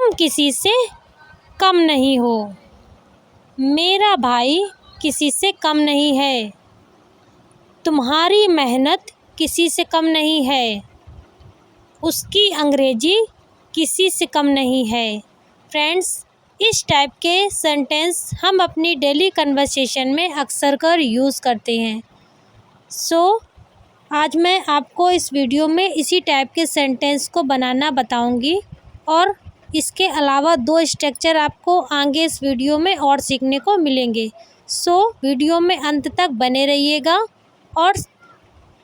तुम किसी से कम नहीं हो। मेरा भाई किसी से कम नहीं है। तुम्हारी मेहनत किसी से कम नहीं है। उसकी अंग्रेजी किसी से कम नहीं है। फ्रेंड्स, इस टाइप के सेंटेंस हम अपनी डेली कन्वर्सेशन में अक्सर कर यूज़ करते हैं। आज मैं आपको इस वीडियो में इसी टाइप के सेंटेंस को बनाना बताऊंगी और इसके अलावा 2 स्ट्रक्चर आपको आगे इस वीडियो में और सीखने को मिलेंगे। वीडियो में अंत तक बने रहिएगा और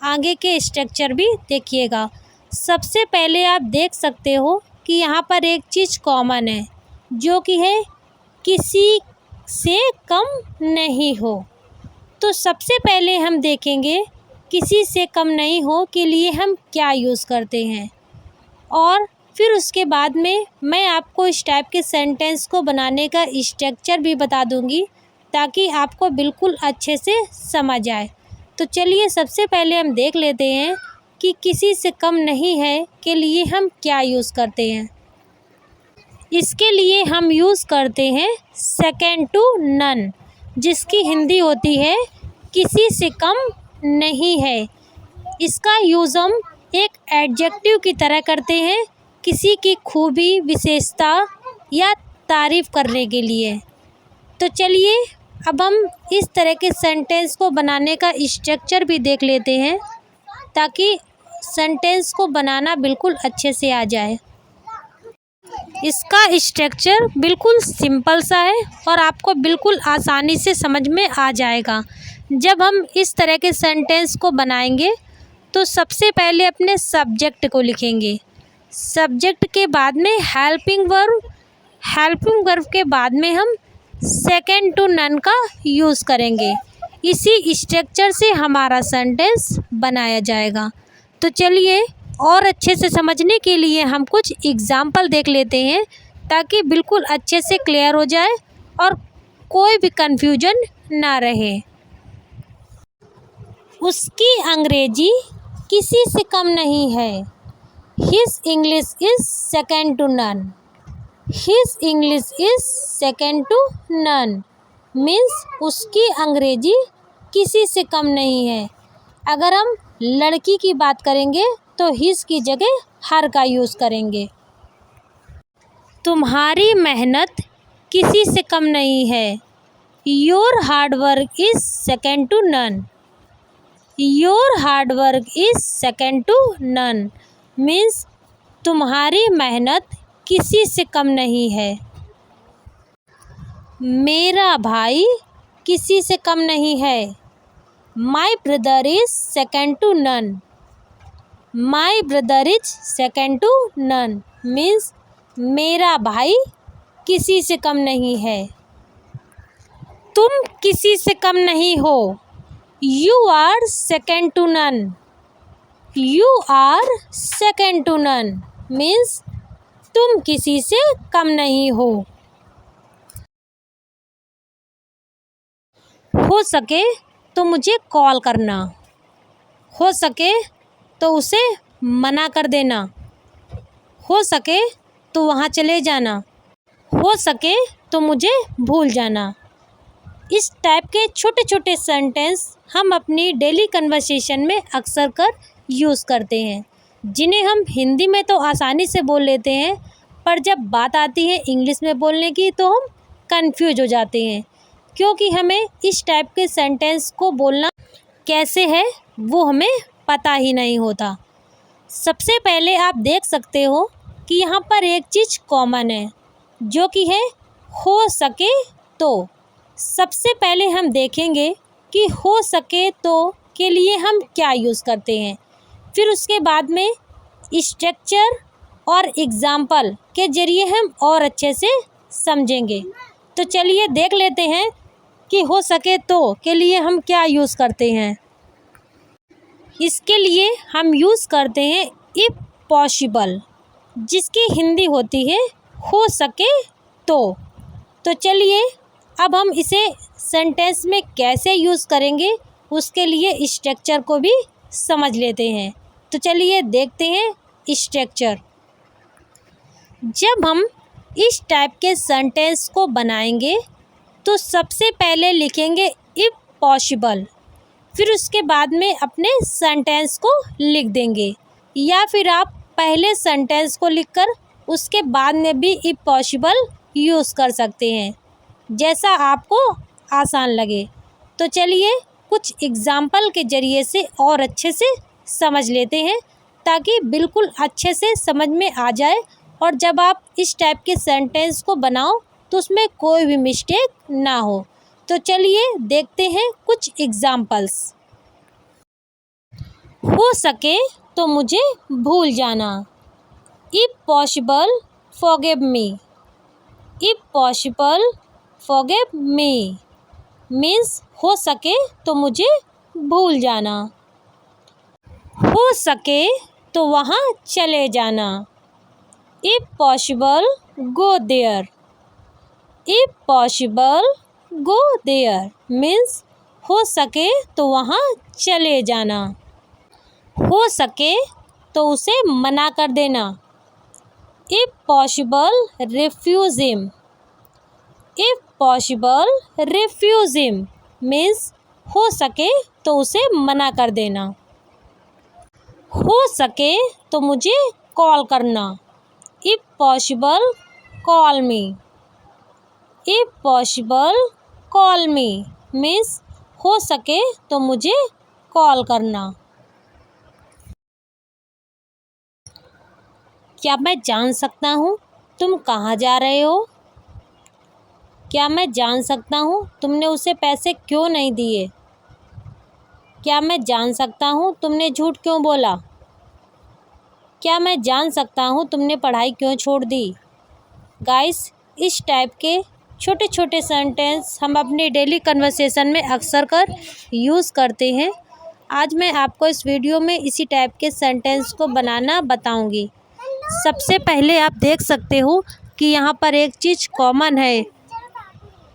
आगे के स्ट्रक्चर भी देखिएगा। सबसे पहले आप देख सकते हो कि यहाँ पर एक चीज़ कॉमन है जो कि है किसी से कम नहीं हो। तो सबसे पहले हम देखेंगे किसी से कम नहीं हो के लिए हम क्या यूज़ करते हैं और फिर उसके बाद में मैं आपको इस टाइप के सेंटेंस को बनाने का स्ट्रक्चर भी बता दूंगी ताकि आपको बिल्कुल अच्छे से समझ आए। तो चलिए सबसे पहले हम देख लेते हैं कि किसी से कम नहीं है के लिए हम क्या यूज़ करते हैं। इसके लिए हम यूज़ करते हैं सेकेंड टू नन, जिसकी हिंदी होती है किसी से कम नहीं है। इसका यूज़ हम एक एडजेक्टिव की तरह करते हैं किसी की खूबी, विशेषता या तारीफ़ करने के लिए। तो चलिए अब हम इस तरह के सेंटेंस को बनाने का स्ट्रक्चर भी देख लेते हैं ताकि सेंटेंस को बनाना बिल्कुल अच्छे से आ जाए। इसका स्ट्रक्चर बिल्कुल सिंपल सा है और आपको बिल्कुल आसानी से समझ में आ जाएगा। जब हम इस तरह के सेंटेंस को बनाएंगे तो सबसे पहले अपने सब्जेक्ट को लिखेंगे। सब्जेक्ट के बाद में हेल्पिंग वर्ब के बाद में हम सेकेंड टू नन का यूज़ करेंगे। इसी स्ट्रक्चर से हमारा सेंटेंस बनाया जाएगा। तो चलिए और अच्छे से समझने के लिए हम कुछ एग्जाम्पल देख लेते हैं ताकि बिल्कुल अच्छे से क्लियर हो जाए और कोई भी कन्फ्यूजन ना रहे। उसकी अंग्रेजी किसी से कम नहीं है। His English is second to none. His English is second to none means उसकी अंग्रेजी किसी से कम नहीं है। अगर हम लड़की की बात करेंगे तो his की जगह हर का यूज़ करेंगे। तुम्हारी मेहनत किसी से कम नहीं है। Your hard work is second to none. Your hard work is second to none means तुम्हारी मेहनत किसी से कम नहीं है। मेरा भाई किसी से कम नहीं है। My brother is second to none. My brother is second to none means मेरा भाई किसी से कम नहीं है। तुम किसी से कम नहीं हो। You are second to none. You are second to none means तुम किसी से कम नहीं हो सके तो मुझे कॉल करना। हो सके तो उसे मना कर देना। हो सके तो वहाँ चले जाना। हो सके तो मुझे भूल जाना। इस टाइप के छोटे छोटे सेंटेंस हम अपनी डेली कन्वर्सेशन में अक्सर कर यूज़ करते हैं, जिन्हें हम हिंदी में तो आसानी से बोल लेते हैं, पर जब बात आती है इंग्लिश में बोलने की तो हम कंफ्यूज हो जाते हैं, क्योंकि हमें इस टाइप के सेंटेंस को बोलना कैसे है वो हमें पता ही नहीं होता। सबसे पहले आप देख सकते हो कि यहाँ पर एक चीज़ कॉमन है जो कि है हो सके तो। सबसे पहले हम देखेंगे कि हो सके तो के लिए हम क्या यूज़ करते हैं, फिर उसके बाद में स्ट्रक्चर और एग्ज़ाम्पल के ज़रिए हम और अच्छे से समझेंगे। तो चलिए देख लेते हैं कि हो सके तो के लिए हम क्या यूज़ करते हैं। इसके लिए हम यूज़ करते हैं इफ़ पॉसिबल, जिसकी हिंदी होती है हो सके तो। तो चलिए अब हम इसे सेंटेंस में कैसे यूज़ करेंगे उसके लिए स्ट्रक्चर को भी समझ लेते हैं। तो चलिए देखते हैं स्ट्रक्चर। जब हम इस टाइप के सेंटेंस को बनाएंगे तो सबसे पहले लिखेंगे इफ़ पॉसिबल, फिर उसके बाद में अपने सेंटेंस को लिख देंगे, या फिर आप पहले सेंटेंस को लिखकर उसके बाद में भी इफ़ पॉसिबल यूज़ कर सकते हैं, जैसा आपको आसान लगे। तो चलिए कुछ एग्ज़ाम्पल के ज़रिए से और अच्छे से समझ लेते हैं, ताकि बिल्कुल अच्छे से समझ में आ जाए, और जब आप इस टाइप के सेंटेंस को बनाओ तो उसमें कोई भी मिस्टेक ना हो। तो चलिए देखते हैं कुछ एग्ज़ाम्पल्स। हो सके तो मुझे भूल जाना। If possible forgive me. If possible forgive me means हो सके तो मुझे भूल जाना। हो सके तो वहाँ चले जाना। If possible go there. If possible go there means हो सके तो वहाँ चले जाना। हो सके तो उसे मना कर देना। If possible refuse him. If possible refuse him means हो सके तो उसे मना कर देना। हो सके तो मुझे कॉल करना। If possible call me. If possible call me means हो सके तो मुझे कॉल करना। क्या मैं जान सकता हूँ तुम कहाँ जा रहे हो? क्या मैं जान सकता हूँ तुमने उसे पैसे क्यों नहीं दिए? क्या मैं जान सकता हूँ तुमने झूठ क्यों बोला? क्या मैं जान सकता हूँ तुमने पढ़ाई क्यों छोड़ दी? गाइस, इस टाइप के छोटे छोटे सेंटेंस हम अपने डेली कन्वर्सेशन में अक्सर कर यूज़ करते हैं। आज मैं आपको इस वीडियो में इसी टाइप के सेंटेंस को बनाना बताऊंगी। सबसे पहले आप देख सकते हो कि यहाँ पर एक चीज़ कॉमन है,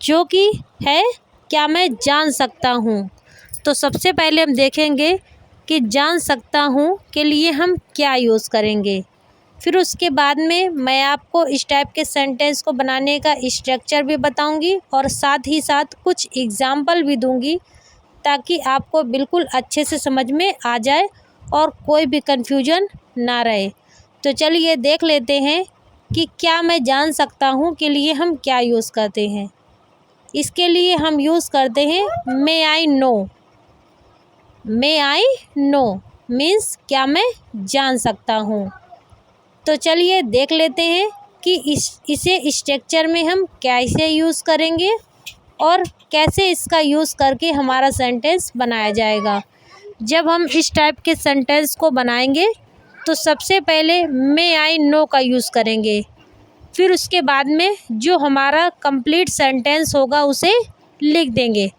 जो कि है क्या मैं जान सकता हूँ। तो सबसे पहले हम देखेंगे कि जान सकता हूँ के लिए हम क्या यूज़ करेंगे। फिर उसके बाद में मैं आपको इस टाइप के सेंटेंस को बनाने का स्ट्रक्चर भी बताऊंगी, और साथ ही साथ कुछ एग्जाम्पल भी दूंगी, ताकि आपको बिल्कुल अच्छे से समझ में आ जाए और कोई भी कन्फ्यूजन ना रहे। तो चलिए देख लेते हैं कि क्या मैं जान सकता हूँ के लिए हम क्या यूज़ करते हैं। इसके लिए हम यूज़ करते हैं may I know. May I know means क्या मैं जान सकता हूँ। तो चलिए देख लेते हैं कि इसे स्ट्रक्चर में हम कैसे यूज़ करेंगे और कैसे इसका यूज़ करके हमारा सेंटेंस बनाया जाएगा। जब हम इस टाइप के सेंटेंस को बनाएंगे तो सबसे पहले मे आई नो का यूज़ करेंगे, फिर उसके बाद में जो हमारा कंप्लीट सेंटेंस होगा उसे लिख देंगे।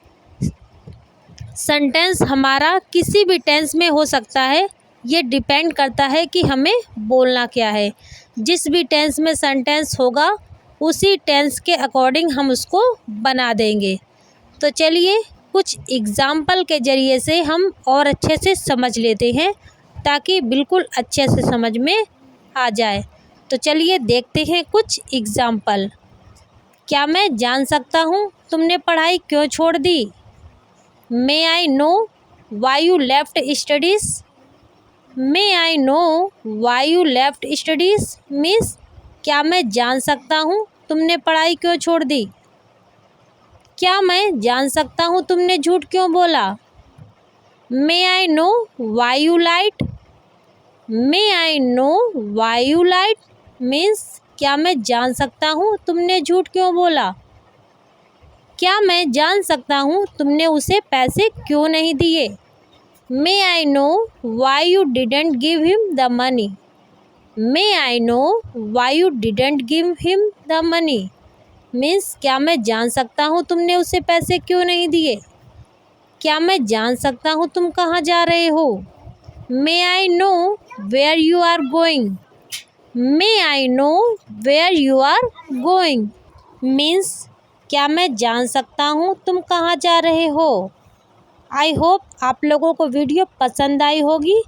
सेंटेंस हमारा किसी भी टेंस में हो सकता है, ये डिपेंड करता है कि हमें बोलना क्या है। जिस भी टेंस में सेंटेंस होगा उसी टेंस के अकॉर्डिंग हम उसको बना देंगे। तो चलिए कुछ एग्जाम्पल के ज़रिए से हम और अच्छे से समझ लेते हैं, ताकि बिल्कुल अच्छे से समझ में आ जाए। तो चलिए देखते हैं कुछ एग्जाम्पल। क्या मैं जान सकता हूँ तुमने पढ़ाई क्यों छोड़ दी? May I know why you left studies. May I know why you left studies means क्या मैं जान सकता हूँ तुमने पढ़ाई क्यों छोड़ दी? क्या मैं जान सकता हूँ तुमने झूठ क्यों बोला? May I know why you lied. May I know why you lied means क्या मैं जान सकता हूँ तुमने झूठ क्यों बोला? क्या मैं जान सकता हूँ तुमने उसे पैसे क्यों नहीं दिए? May I know why you didn't give him the money. May I know why you didn't give him the money means क्या मैं जान सकता हूँ तुमने उसे पैसे क्यों नहीं दिए? क्या मैं जान सकता हूँ तुम कहाँ जा रहे हो? May I know where you are going. May I know where you are going means क्या मैं जान सकता हूँ तुम कहाँ जा रहे हो। आई होप आप लोगों को वीडियो पसंद आई होगी।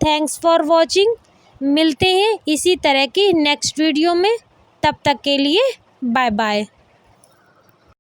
Thanks for watching. मिलते हैं इसी तरह की नेक्स्ट वीडियो में। तब तक के लिए बाय बाय।